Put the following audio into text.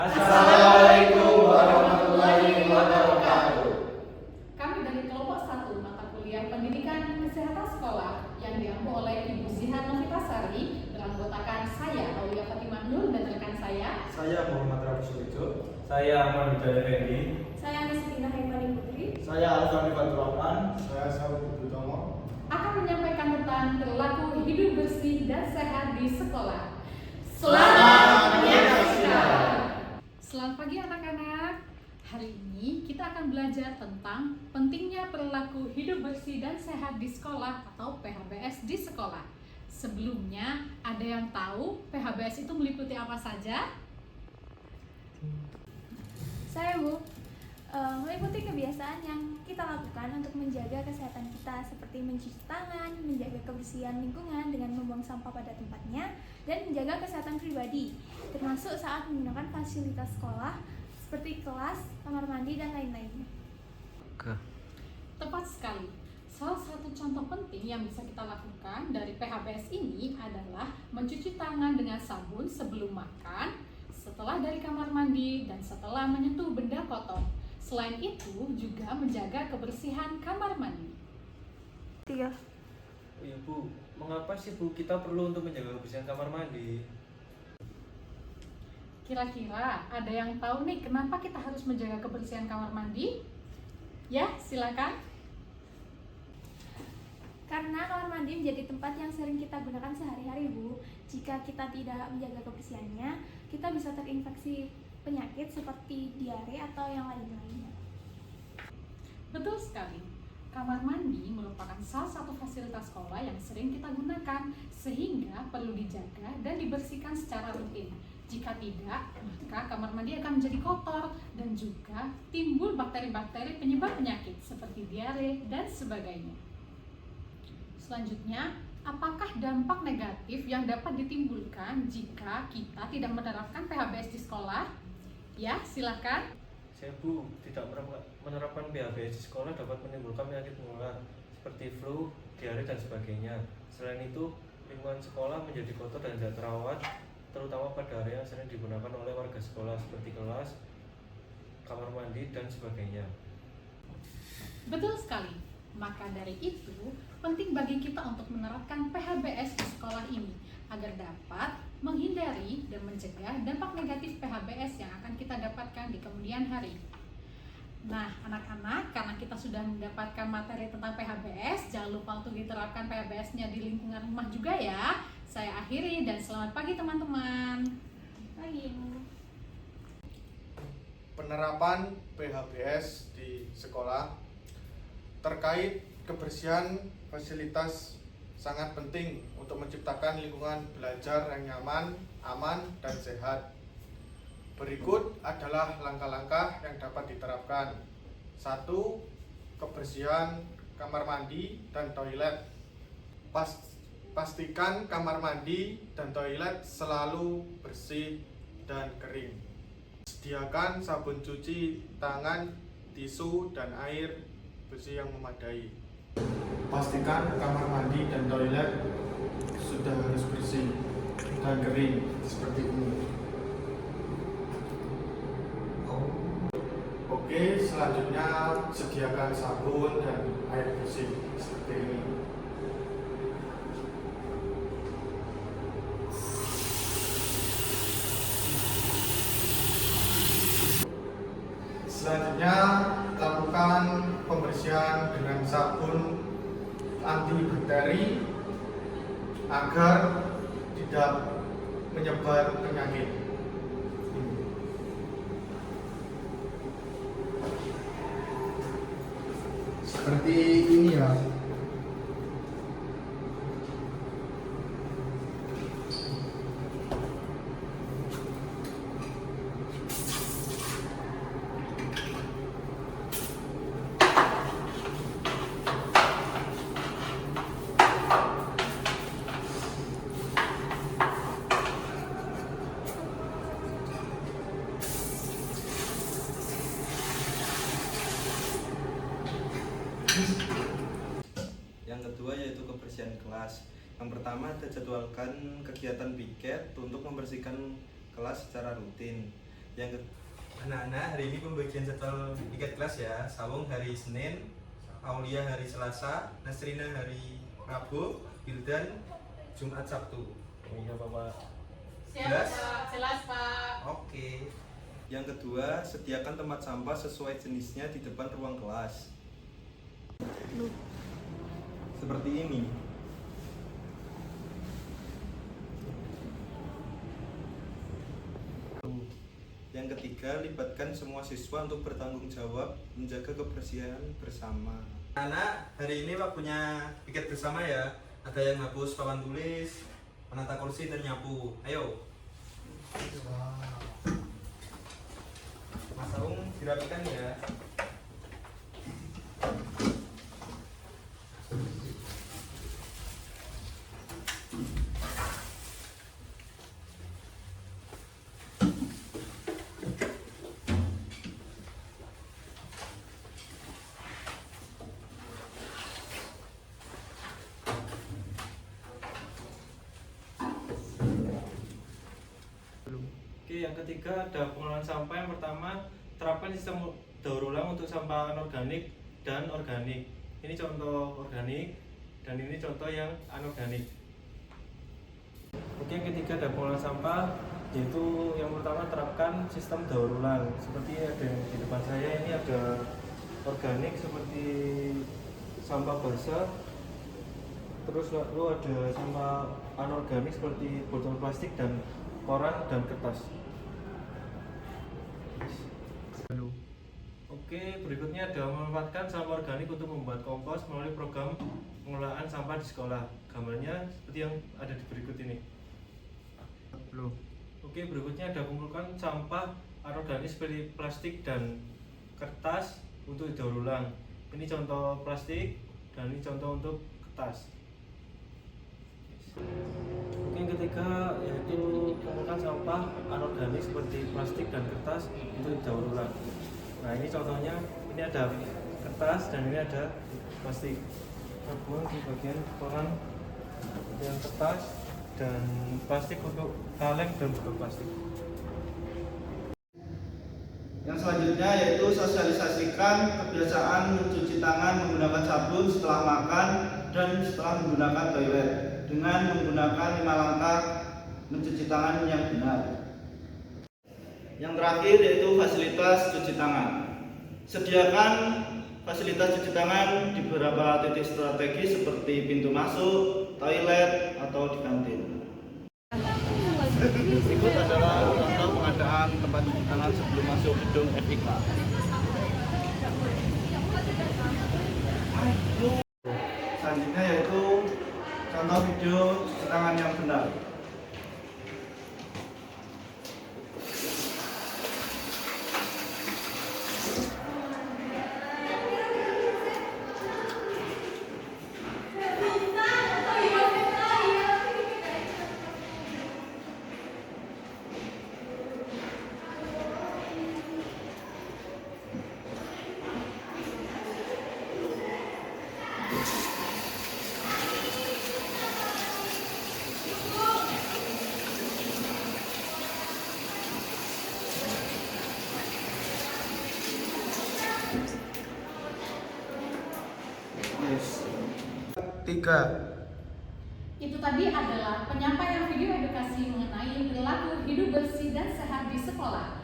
Assalamualaikum warahmatullahi wabarakatuh. Kami dari kelompok 1 mata kuliah Pendidikan Kesehatan Sekolah yang diampu oleh Ibu Zihan Novitasari beranggotakan saya Aulia Fatimah Nur dan rekan saya Muhammad Rafi Sulijo. Saya Ahmad Hidayat Fendi. Saya Nistina Haifani Putri. Saya Alfani Fatur Rahman. Saya Saud Butomo. akan menyampaikan tentang perilaku hidup bersih dan sehat di sekolah. Selamat menyaksikan. Selamat pagi anak-anak. Hari ini kita akan belajar tentang pentingnya perilaku hidup bersih dan sehat di sekolah atau PHBS di sekolah. Sebelumnya, ada yang tahu PHBS itu meliputi apa saja? Saya meliputi kebiasaan yang kita lakukan untuk menjaga kesehatan kita seperti mencuci tangan, menjaga kebersihan lingkungan dengan membuang sampah pada tempatnya, dan menjaga kesehatan pribadi, termasuk saat menggunakan fasilitas sekolah seperti kelas, kamar mandi, dan lain-lainnya. Tepat sekali. Salah satu contoh penting yang bisa kita lakukan dari PHBS ini adalah mencuci tangan dengan sabun sebelum makan, setelah dari kamar mandi, dan setelah menyentuh benda kotor. Selain itu, juga menjaga kebersihan kamar mandi. 3. Oh iya Bu, mengapa sih Bu kita perlu untuk menjaga kebersihan kamar mandi? Kira-kira ada yang tahu nih kenapa kita harus menjaga kebersihan kamar mandi? Ya, silakan. Karena kamar mandi menjadi tempat yang sering kita gunakan sehari-hari, Bu. Jika kita tidak menjaga kebersihannya, kita bisa terinfeksi penyakit seperti diare atau yang lain-lainnya. Betul sekali. Kamar mandi merupakan salah satu fasilitas sekolah yang sering kita gunakan, sehingga perlu dijaga dan dibersihkan secara rutin. Jika tidak, maka kamar mandi akan menjadi kotor dan juga timbul bakteri-bakteri penyebab penyakit seperti diare dan sebagainya. Selanjutnya, apakah dampak negatif yang dapat ditimbulkan jika kita tidak menerapkan PHBS di sekolah? Ya, silakan. Saya Bu, tidak menerapkan PHBS di sekolah dapat menimbulkan penyakit menular seperti flu, diare, dan sebagainya. Selain itu, lingkungan sekolah menjadi kotor dan tidak terawat, terutama pada area yang sering digunakan oleh warga sekolah seperti kelas, kamar mandi, dan sebagainya. Betul sekali. Maka dari itu, penting bagi kita untuk menerapkan PHBS di sekolah ini agar dapat menghindari dan mencegah dampak negatif PHBS yang akan kita dapatkan di kemudian hari. Nah, anak-anak, karena kita sudah mendapatkan materi tentang PHBS, jangan lupa untuk diterapkan PHBS-nya di lingkungan rumah juga ya. Saya akhiri dan selamat pagi teman-teman. Pagi. Penerapan PHBS di sekolah terkait kebersihan fasilitas sangat penting untuk menciptakan lingkungan belajar yang nyaman, aman, dan sehat. Berikut adalah langkah-langkah yang dapat diterapkan. 1. Kebersihan kamar mandi dan toilet. Pastikan kamar mandi dan toilet selalu bersih dan kering. Sediakan sabun cuci tangan, tisu, dan air bersih yang memadai. Pastikan kamar mandi dan toilet sudah harus bersih dan kering seperti ini. Oke, selanjutnya sediakan sabun dan air bersih seperti ini. Selanjutnya, lakukan pembersihan dengan sabun antibakteri agar tidak menyebar penyakit. Seperti ini ya. Yang kedua yaitu kebersihan kelas. Yang pertama, kita jadwalkan kegiatan piket untuk membersihkan kelas secara rutin. Anak-anak, hari ini pembagian jadwal tiket kelas ya. Sawung hari Senin, Aulia hari Selasa, Nasrina hari Rabu, Wildan Jumat Sabtu. Iya Bapak. Jelas? Jelas Pak. Oke. Yang kedua, sediakan tempat sampah sesuai jenisnya di depan ruang kelas. Seperti ini. Yang ketiga, libatkan semua siswa untuk bertanggung jawab menjaga kebersihan bersama. Anak, hari ini waktunya piket bersama ya. Ada yang hapus papan tulis, menata kursi dan nyapu. Ayo. Mas Aung dirapikan ya. Oke, yang ketiga ada pengelolaan sampah. Yang pertama, terapkan sistem daur ulang untuk sampah anorganik dan organik. Ini contoh organik dan ini contoh yang anorganik. Oke, yang ketiga ada pengelolaan sampah, yaitu yang pertama terapkan sistem daur ulang. Seperti ada yang di depan saya, ini ada organik seperti sampah basah. Terus lalu ada sampah anorganik seperti botol plastik dan koran dan kertas. Oke, berikutnya ada memanfaatkan sampah organik untuk membuat kompos melalui program pengelolaan sampah di sekolah. Gambarnya seperti yang ada di berikut ini. Oke, berikutnya ada mengumpulkan sampah anorganik seperti plastik dan kertas untuk daur ulang. Ini contoh plastik dan ini contoh untuk kertas. Oke, yang ketiga yaitu mengumpulkan sampah anorganik seperti plastik dan kertas untuk daur ulang. Nah, ini contohnya, ini ada kertas dan ini ada plastik. Kita buang di bagian koran yang kertas dan plastik untuk kaleng dan botol plastik. Yang selanjutnya yaitu sosialisasikan kebiasaan mencuci tangan menggunakan sabun setelah makan dan setelah menggunakan toilet dengan menggunakan 5 langkah mencuci tangan yang benar. Yang terakhir yaitu fasilitas cuci tangan. Sediakan fasilitas cuci tangan di beberapa titik strategis seperti pintu masuk, toilet, atau di kantin. Berikut adalah contoh pengadaan tempat cuci tangan sebelum masuk gedung FIK. Selanjutnya yaitu contoh video cuci tangan yang benar. Tiga. Itu tadi adalah penyampaian video edukasi mengenai perilaku hidup bersih dan sehat di sekolah.